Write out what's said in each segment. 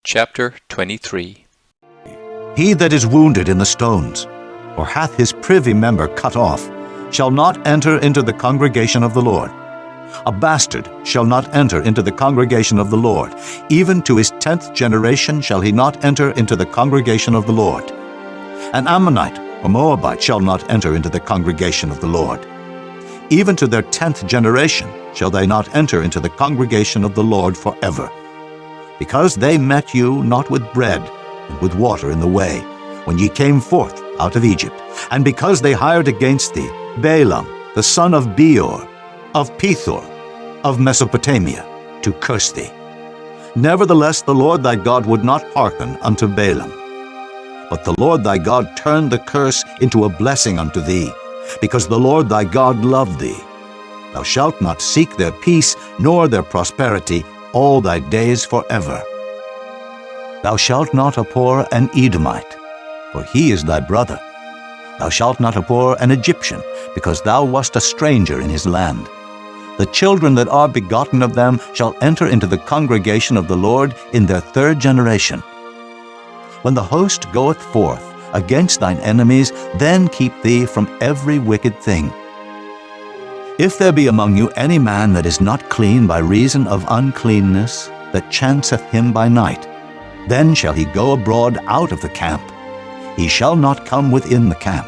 Chapter 23. He that is wounded in the stones, or hath his privy member cut off, shall not enter into the congregation of the Lord. A bastard shall not enter into the congregation of the Lord. Even to his 10th generation shall he not enter into the congregation of the Lord. An Ammonite or Moabite shall not enter into the congregation of the Lord. Even to their 10th generation shall they not enter into the congregation of the Lord forever. Because they met you not with bread and with water in the way, when ye came forth out of Egypt, and because they hired against thee Balaam, the son of Beor, of Pethor, of Mesopotamia, to curse thee. Nevertheless the Lord thy God would not hearken unto Balaam. But the Lord thy God turned the curse into a blessing unto thee, because the Lord thy God loved thee. Thou shalt not seek their peace, nor their prosperity, all thy days forever. Thou shalt not abhor an Edomite, for he is thy brother. Thou shalt not abhor an Egyptian, because thou wast a stranger in his land. The children that are begotten of them shall enter into the congregation of the Lord in their 3rd generation. When the host goeth forth against thine enemies, then keep thee from every wicked thing. If there be among you any man that is not clean by reason of uncleanness, that chanceth him by night, then shall he go abroad out of the camp. He shall not come within the camp.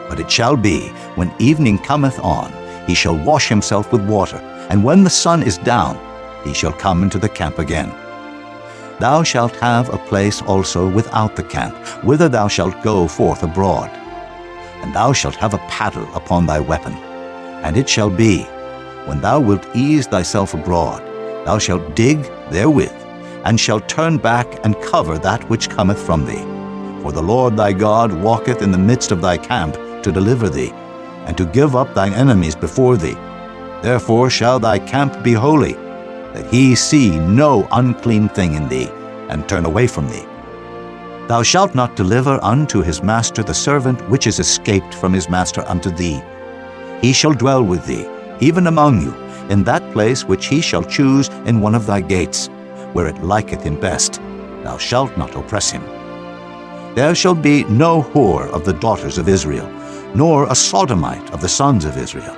But it shall be, when evening cometh on, he shall wash himself with water, and when the sun is down, he shall come into the camp again. Thou shalt have a place also without the camp, whither thou shalt go forth abroad. And thou shalt have a paddle upon thy weapon. And it shall be, when thou wilt ease thyself abroad, thou shalt dig therewith, and shalt turn back and cover that which cometh from thee. For the Lord thy God walketh in the midst of thy camp to deliver thee, and to give up thine enemies before thee. Therefore shall thy camp be holy, that he see no unclean thing in thee, and turn away from thee. Thou shalt not deliver unto his master the servant which is escaped from his master unto thee. He shall dwell with thee, even among you, in that place which he shall choose in one of thy gates, where it liketh him best. Thou shalt not oppress him. There shall be no whore of the daughters of Israel, nor a sodomite of the sons of Israel.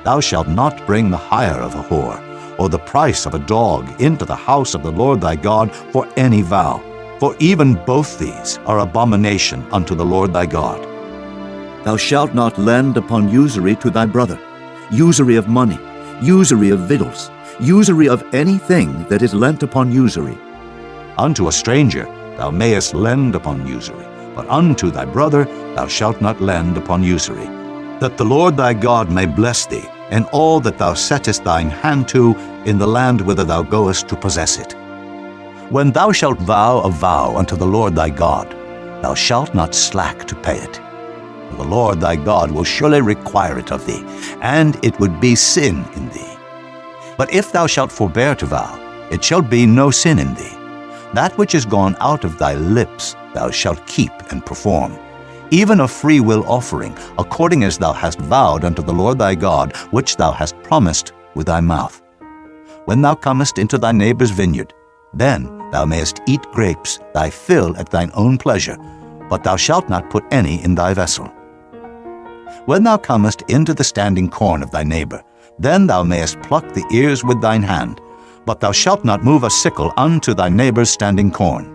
Thou shalt not bring the hire of a whore, or the price of a dog into the house of the Lord thy God for any vow, for even both these are abomination unto the Lord thy God. Thou shalt not lend upon usury to thy brother, usury of money, usury of victuals, usury of anything that is lent upon usury. Unto a stranger thou mayest lend upon usury, but unto thy brother thou shalt not lend upon usury, that the Lord thy God may bless thee in all that thou settest thine hand to in the land whither thou goest to possess it. When thou shalt vow a vow unto the Lord thy God, thou shalt not slack to pay it. For the Lord thy God will surely require it of thee, and it would be sin in thee. But if thou shalt forbear to vow, it shall be no sin in thee. That which is gone out of thy lips thou shalt keep and perform, even a free will offering, according as thou hast vowed unto the Lord thy God, which thou hast promised with thy mouth. When thou comest into thy neighbor's vineyard, then thou mayest eat grapes, thy fill at thine own pleasure, but thou shalt not put any in thy vessel. When thou comest into the standing corn of thy neighbor, then thou mayest pluck the ears with thine hand, but thou shalt not move a sickle unto thy neighbor's standing corn.